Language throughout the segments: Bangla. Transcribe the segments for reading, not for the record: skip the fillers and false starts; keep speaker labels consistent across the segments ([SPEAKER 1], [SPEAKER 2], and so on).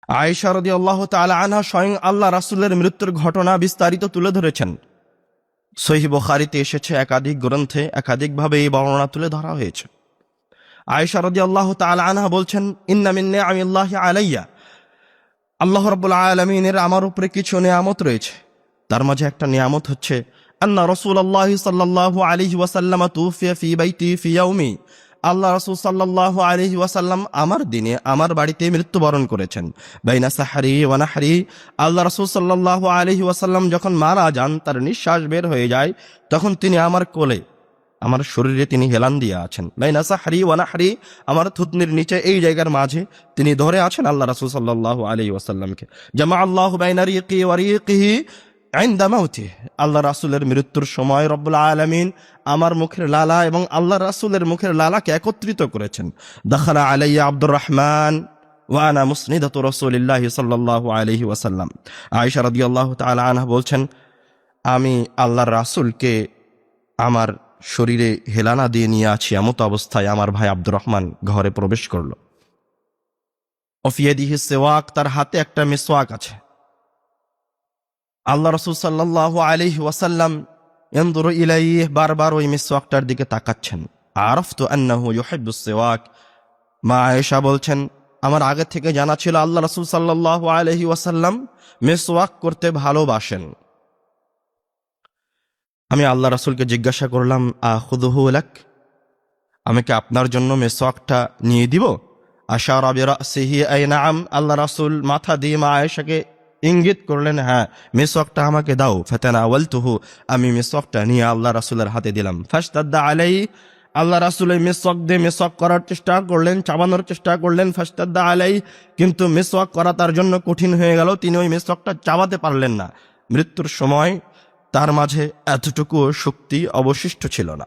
[SPEAKER 1] আয়েশা রাদিয়াল্লাহু তাআলা আনহা স্বয়ং আল্লাহ রাসূলের মৃত্যুর ঘটনা বিস্তারিত তুলে ধরেছেন। সহিহ বুখারীতে এসেছে, একাধিক গ্রন্থে একাধিকভাবে এই বর্ণনা তুলে ধরা হয়েছে। আয়েশা রাদিয়াল্লাহু তাআলা আনহা বলছেন, ইন্না মিন নিআমিল্লাহি আলাইয়া, আল্লাহ রাব্বুল আলামিনের আমার উপরে কিছু নিয়ামত রয়েছে। তার মাঝে একটা নিয়ামত হচ্ছে আন্না রাসূলুল্লাহ সাল্লাল্লাহু আলাইহি ওয়াসাল্লাম তুফিয়া ফি বাইতি ফি ইয়াউমি, আল্লাহ রাসূল সাল্লাল্লাহু আলাইহি ওয়াসাল্লাম আমার দিনে আমার বাড়িতে মৃত্যুবরণ করেছেন। বাইনা সাহরি ওয়া নাহরি, আল্লাহ রাসূল সাল্লাল্লাহু আলাইহি ওয়াসাল্লাম যখন মারা যান, তার নিঃশ্বাস বের হয়ে যায়, তখন তিনি আমার কোলে, আমার শরীরে তিনি হেলান দিয়ে আছেন। বাইনা সাহরি ওয়া নাহরি, আমার থুতনির নিচে এই জায়গার মাঝে তিনি ধরে আছেন আল্লাহ রাসূল সাল্লাল্লাহু আলাইহি ওয়াসাল্লামকে। জামা আল্লাহু বাইনা রিকি ওয়া রিকিহি ইনদা মাউতিহি, আল্লাহ রাসূলের মৃত্যুর সময় রব্বুল আলামিন আমার মুখের লালা এবং আল্লাহ রাসূলের মুখের লালাকে একত্রিত করেছেন। দাখালা আলাইয়া আব্দুর রহমান ওয়া আনা মুসনিদাতু রাসূলিল্লাহি সাল্লাল্লাহু আলাইহি ওয়াসাল্লাম। আয়েশা রাদিয়াল্লাহু তাআলা আনহা বলছেন, আমি আল্লাহর রাসূলকে আমার শরীরে হেলানা দিয়ে নিয়ে আছি, এমত অবস্থায় আমার ভাই আব্দুর রহমান ঘরে প্রবেশ করল। ওফিয়াদিহি সিওয়াক, তার হাতে একটা মিসওয়াক আছে। আল্লাহ রাসূল সাল্লাল্লাহু আলাইহি ওয়াসাল্লাম ইয়ানজুরু ইলাইহি, বারবার ওই মিসওয়াকটার দিকে তাকাচ্ছেন। আরাফতু আন্নাহু ইউহিব্বুস সিওয়াক, মা আয়েশা বলছেন, আমার আগে থেকে জানা ছিল আল্লাহ রাসূল সাল্লাল্লাহু আলাইহি ওয়াসাল্লাম মিসওয়াক করতে ভালোবাসেন। আমি আল্লাহ রাসূলকে জিজ্ঞাসা করলাম, আখুযুহু লাক, আমি কি আপনার জন্য মিসওয়াকটা নিয়ে দিব? আশারা বিরাসিহি আই নাআম, আল্লাহ রাসূল মাথা দিয়ে মা আয়েশাকে ইঙ্গিত করলেন, হ্যাঁ মিসওয়াকটা আমাকে দাও। ফাতানাওয়ালতুহু, আমি মিসওয়াকটা নিয়ে আল্লাহ রাসূলের হাতে দিলাম। ফাশতাদ্দা আলাইহি, আল্লাহ রাসূল এই মিসওয়াক দিয়ে মিসওয়াক করার চেষ্টা করলেন, চাবানোর চেষ্টা করলেন। ফাশতাদ্দা আলাইহি, কিন্তু মিসওয়াক করা তার জন্য কঠিন হয়ে গেল, তিনি ওই মিসওয়াকটা চাবাতে পারলেন না। মৃত্যুর সময় তার মাঝে এতটুকু শক্তি অবশিষ্ট ছিল না।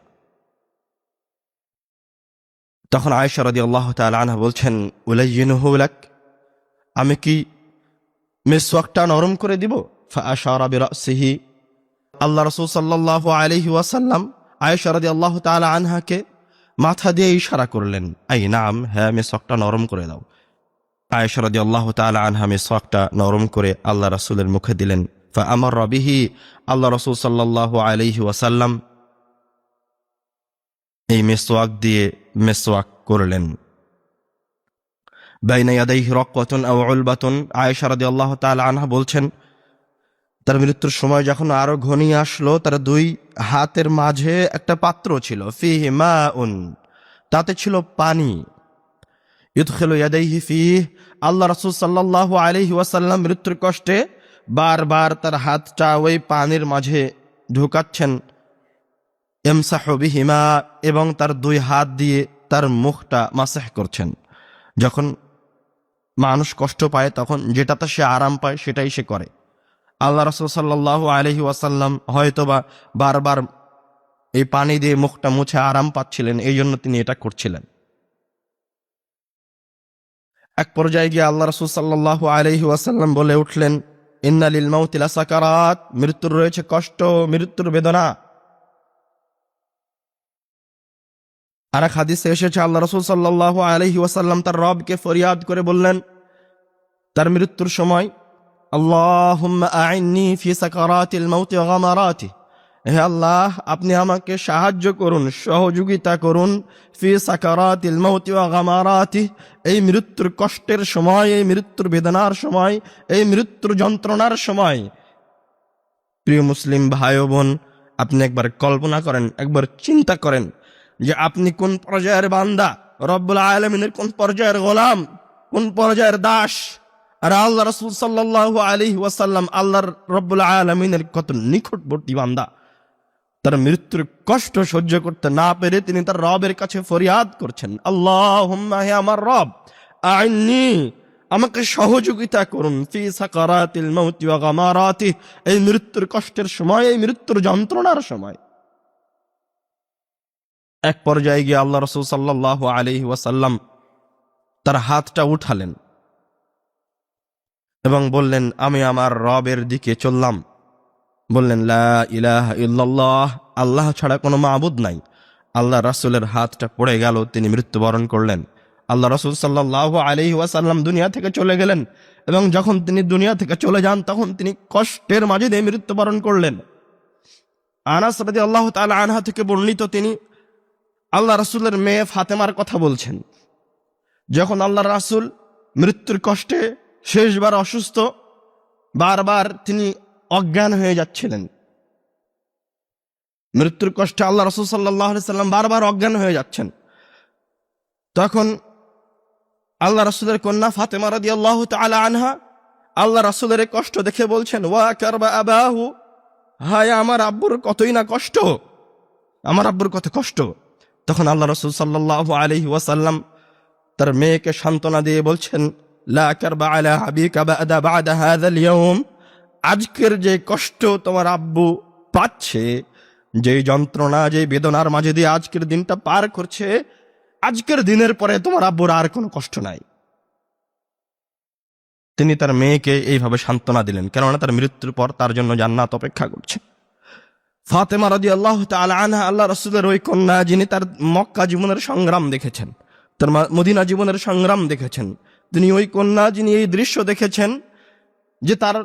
[SPEAKER 1] তখন আয়েশা রাদিয়াল্লাহু তাআলা আনহা বলছেন, উলাইয়িনুহু লাক, আমি কি মিসওয়াকটা নরম করে দিব? ফাআশারা বিরাসিহি, আল্লাহ রাসূল সাল্লাল্লাহু আলাইহি ওয়াসাল্লাম আয়েশা রাদিয়াল্লাহু তাআলা আনহাকে মাথা দিয়ে ইশারা করলেন, আই নাম, হ্যাঁ মিসওয়াকটা নরম করে দাও। আয়েশা রাদিয়াল্লাহু তাআলা আনহা মিসওয়াকটা নরম করে আল্লাহ রাসূলের মুখে দিলেন। ফাআমাররা বিহি, আল্লাহ রাসূল সাল্লাল্লাহু আলাইহি ওয়াসাল্লাম এই মিসওয়াক দিয়ে মিসওয়াক করলেন। বাইনা ইয়াদাইহি রাকওয়াতুন আও উলবাতুন, আয়েশা রাদিয়াল্লাহু তাআলা আনহা বলছেন, তার মৃত্যুর সময় যখন আরো ঘনিয়ে আসলো, তার দুই হাতের মাঝে একটা পাত্র ছিল, ফিহি মাউন, তাতে ছিল পানি। ইদখিলু ইয়াদাইহি ফিহি, আল্লাহ রাসূল সাল্লাল্লাহু আলাইহি ওয়াসাল্লাম মৃত্যুর কষ্টে বারবার তার হাতটা ওই পানির মাঝে ঢুকাচ্ছেন। ইমসাহু বিহিমা, এবং তার দুই হাত দিয়ে তার মুখটা মাসাহ করছেন। যখন মানুষ কষ্ট পায়, তখন যেটাতে সে আরাম পায় সেটাই সে করে। আল্লাহ রাসূল সাল্লাল্লাহু আলাইহি ওয়াসাল্লাম হয়তোবা বারবার এই পানি দিয়ে মুখটা মুছে আরাম পাচ্ছিলেন, এই জন্য তিনি এটা করছিলেন। এক পর্যায়ে গিয়ে আল্লাহ রাসূল সাল্লাল্লাহু আলাইহি ওয়াসাল্লাম বলে উঠলেন, ইন্না লিল মাউতি লাসাকারাত, মৃত্যুর রয়েছে কষ্ট, মৃত্যুর বেদনা। আর এক হাদিসে এসেছে, আল্লাহ রাসূল সাল্লাল্লাহু আলাইহি ওয়াসাল্লাম তার রবকে ফরিয়াদ করে বললেন তার মৃত্যুর সময়, আল্লাহুম্মা আইন্নি ফি সাকারাতিল মাউতি ওয়া গামারাতি, হে আল্লাহ আপনি আমাকে সাহায্য করুন, সহযোগিতা করুন, ফি সাকারাতিল মাউতি ওয়া গামারাতি, এই মৃত্যুর কষ্টের সময়, এই মৃত্যুর বেদনার সময়, এই মৃত্যুর যন্ত্রণার সময়। প্রিয় মুসলিম ভাই ও বোন, আপনি একবার কল্পনা করেন, একবার চিন্তা করেন যে আপনি কোন পর্যায়ের বান্দা, রব্বুল আলামিনের কোন পর্যায়ের গোলাম, কোন পর্যায়ের দাস। আর আল্লাহ রাসূল সাল্লাল্লাহু আলাইহি ওয়াসাল্লাম আল্লাহর রব্বুল আলামিনের কত নিকটবর্তী বান্দা। তার মৃত্যুর কষ্ট সহ্য করতে না পেরে তিনি তার রবের কাছে ফরিয়াদ করছেন, আল্লাহুম্মা, হে আমার রব, আইন্নি, আমাকে সহযোগিতা করুন, ফি সাকারাতিল মাউতি ওয়া গামারাতি, এই মৃত্যুর কষ্টের সময়, এই মৃত্যুর যন্ত্রণার সময়। এক পর্যায়ে গিয়ে আল্লাহ রাসূল সাল্লাল্লাহু আলাইহি ওয়াসাল্লাম তার হাতটা উঠালেন এবং বললেন, আমি আমার রবের দিকে চললাম। বললেন, লা ইলাহা ইল্লাল্লাহ, আল্লাহ ছাড়া কোনো মাবুদ নাই। আল্লাহ রাসূলের হাতটা পড়ে গেল, তিনি মৃত্যুবরণ করলেন। আল্লাহ রাসূল সাল্লাল্লাহু আলাইহি ওয়াসাল্লাম দুনিয়া থেকে চলে গেলেন এবং যখন তিনি দুনিয়া থেকে চলে যান তখন তিনি কষ্টের মাঝে দিয়ে মৃত্যুবরণ করলেন। আনাস রাদিয়াল্লাহু তাআলা আনহা থেকে বর্ণিত, তিনি আল্লাহ রাসূলের মেয়ে ফাতেমার কথা বলছেন। যখন আল্লাহ রাসূল মৃত্যুর কষ্টে শেষবার অসুস্থ, বারবার তিনি অজ্ঞান হয়ে যাচ্ছিলেন, মৃত্যুর কষ্টে আল্লাহ রাসূল সাল্লাল্লাহু আলাইহি সাল্লাম বারবার অজ্ঞান হয়ে যাচ্ছেন। তখন আল্লাহ রাসূলের কন্যা ফাতেমা রাদিয়াল্লাহু তাআলা আনহা আল্লাহ রাসূলের কষ্ট দেখে বলছেন, ওয়া কারবা আবাহু, হায় আমার আব্বুর কতই না কষ্ট, আমার আব্বুর কত কষ্ট। তখন আল্লাহ রাসূল সাল্লাল্লাহু আলাইহি ওয়াসাল্লাম তার মেয়েকে সান্ত্বনা দিয়ে বলছেন, লা কারবা আলা আবিকা বাদা হাযাল ইয়াউম, আজকের যে কষ্ট তোমার আব্বু পাচ্ছে, যে যন্ত্রণা, যে বেদনার মাঝে দিয়ে আজকের দিনটা পার করছে, আজকের দিনের পরে তোমার আব্বুর আর কোনো কষ্ট নাই। তিনি তার মেয়েকে এইভাবে সান্ত্বনা দিলেন, কেননা তার মৃত্যুর পর তার জন্য জান্নাত অপেক্ষা করছে। ফাতেমা রাদিয়াল্লাহু তাআলা আনহা আল্লাহ রাসূলের ওই কন্যা, যিনি তার মক্কা জীবনের সংগ্রাম দেখেছেন, তার মদিনা জীবনের সংগ্রাম দেখেছেন, তিনি ওই কন্যা যিনি এই দৃশ্য দেখেছেন যে তার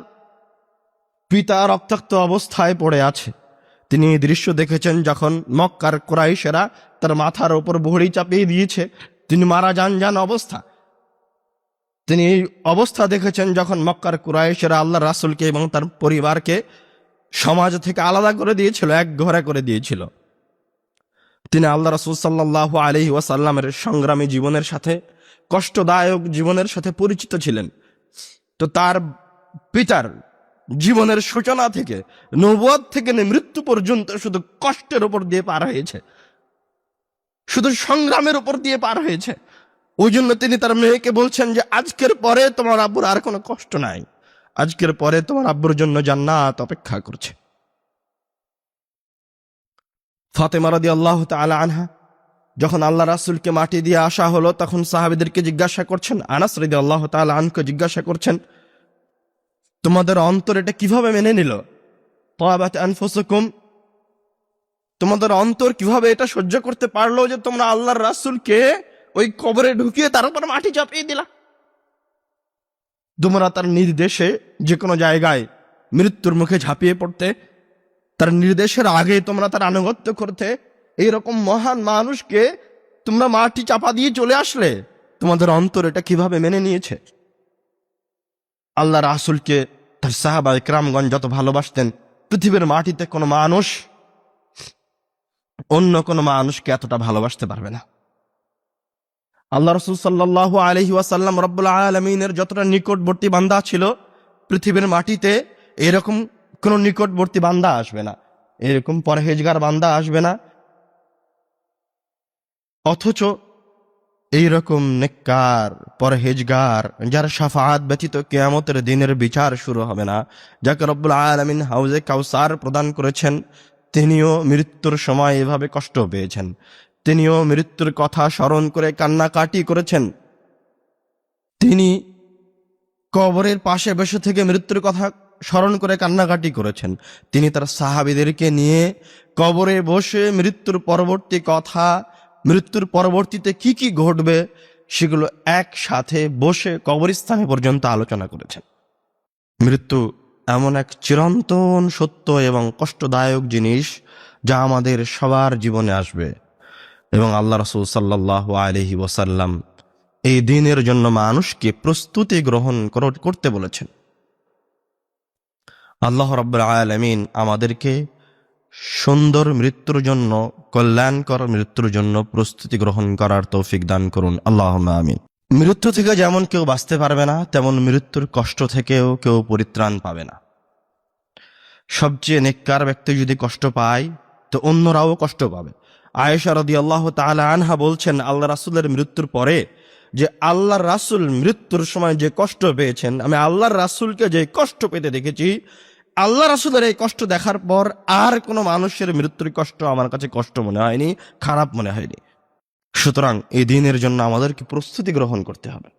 [SPEAKER 1] পিতা রক্তাক্ত অবস্থায় পড়ে আছে। তিনি এই দৃশ্য দেখেছেন যখন মক্কার কুরাইশেরা তার মাথার উপর বহড়ি চাপিয়ে দিয়েছে, তিনি মারা যান অবস্থা। তিনি এই অবস্থা দেখেছেন যখন মক্কার কুরাইশেরা আল্লাহ রাসূলকে এবং তার পরিবারকে সমাজ থেকে আলাদা করে দিয়েছিল, এক ঘরে করে দিয়েছিল। তিনি আল্লাহ রাসূল সাল্লাল্লাহু আলাইহি ওয়াসাল্লামের সংগ্রামী জীবনের সাথে, কষ্টদায়ক জীবনের সাথে পরিচিত ছিলেন। তো তার পিতার জীবনের সূচনা থেকে, নবুয়ত থেকে মৃত্যু পর্যন্ত শুধু কষ্টের উপর দিয়ে পার হয়েছে, শুধু সংগ্রামের উপর দিয়ে পার হয়েছে। ওই জন্য তিনি তার মেয়েকে বলছেন যে আজকের পরে তোমার আব্বুর আর কোনো কষ্ট নাই, আজকের পরে তোমার আব্বুর জন্য জান্নাত অপেক্ষা করছে। ফাতেমা রাদিয়াল্লাহু তাআলা আনহা যখন আল্লাহ রাসূলকে মাটি দিয়ে আসা হলো, তখন সাহাবীদেরকে জিজ্ঞাসা করছেন, আনাস রাদিয়াল্লাহু তাআলা আনহুকে জিজ্ঞাসা করছেন, তোমাদের অন্তর এটা কিভাবে মেনে নিল? তাবাত আনফুসুকুম, তোমাদের অন্তর কিভাবে এটা সহ্য করতে পারলো যে তোমরা আল্লাহর রাসূলকে ওই কবরে ঢুকিয়ে তার উপর মাটি চাপিয়ে দিলা? তোমরা তার নির্দেশে যে কোনো জায়গায় মৃত্যুর মুখে ঝাঁপিয়ে পড়তে, তার নির্দেশের আগে তোমরা তার আনুগত্য করতে, এইরকম মহান মানুষকে তোমরা মাটি চাপা দিয়ে চলে আসলে, তোমাদের অন্তর এটা কিভাবে মেনে নিয়েছে? আল্লাহ রাসূলকে তার সাহাবা ইকরামগণ যত ভালোবাসতেন, পৃথিবীর মাটিতে কোনো মানুষ অন্য কোনো মানুষকে এতটা ভালোবাসতে পারবে না। আল্লাহ রাসূল সাল্লাল্লাহু আলাইহি ওয়াসাল্লাম রব্বুল আলামিনের যতটা নিকটবর্তী বান্দা ছিল, পৃথিবীর মাটিতে এরকম কোনো নিকটবর্তী বান্দা আসবে না, এরকম পরহেজগার বান্দা আসবে না। অথচ এইরকম নেককার পরহেজগার, যার শাফাআত ব্যতীত কিয়ামতের দিনের বিচার শুরু হবে না, যাকে রব্বুল আলামিন হাউজে কাউসার প্রদান করেছেন, তিনিও মৃত্যুর সময় এভাবে কষ্ট পেয়েছেন। তিনিও মৃত্যুর কথা স্মরণ করে কান্নাকাটি করেছেন। তিনি কবরের পাশে বসে থেকে মৃত্যুর কথা স্মরণ করে কান্নাকাটি করেছেন। তিনি তার সাহাবীদেরকে নিয়ে কবরে বসে মৃত্যুর পরবর্তী কথা, মৃত্যুর পরবর্তীতে কি কি ঘটবে, সেগুলো একসাথে বসে কবরস্থানে পর্যন্ত আলোচনা করেছেন। মৃত্যু এমন এক চিরন্তন সত্য এবং কষ্টদায়ক জিনিস যা আমাদের সবার জীবনে আসবে, এবং আল্লাহ রাসূল সাল্লাল্লাহু আলাইহি ওয়াসাল্লাম এই দিনের জন্য মানুষকে প্রস্তুতি গ্রহণ করতে বলেছেন। আল্লাহ রাব্বুল আলামিন আমাদেরকে সুন্দর মৃত্যুর জন্য, কল্যাণকর মৃত্যুর জন্য প্রস্তুতি গ্রহণ করার তৌফিক দান করুন, আল্লাহুম্মা আমিন। মৃত্যু থেকে যেমন কেউ বাঁচতে পারবে না, তেমন মৃত্যুর কষ্ট থেকেও কেউ পরিত্রাণ পাবে না। সবচেয়ে নেককার ব্যক্তি যদি কষ্ট পায়, তো অন্যরাও কষ্ট পাবে। আয়েশা রাদিয়াল্লাহু তাআলা আনহা বলছেন, আল্লাহ রাসূলের মৃত্যুর পরে যে আল্লাহর রাসূল মৃত্যুর সময় যে কষ্ট পেয়েছেন, আমি আল্লাহর রাসূলকে যে কষ্ট পেতে দেখেছি, আল্লাহ রাসূলের এই কষ্ট দেখার পর আর কোনো মানুষের মৃত্যুর কষ্ট আমার কাছে কষ্ট মনে হয়নি, খারাপ মনে হয়নি। সুতরাং এই দিনের জন্য আমাদেরকে প্রস্তুতি গ্রহণ করতে হবে।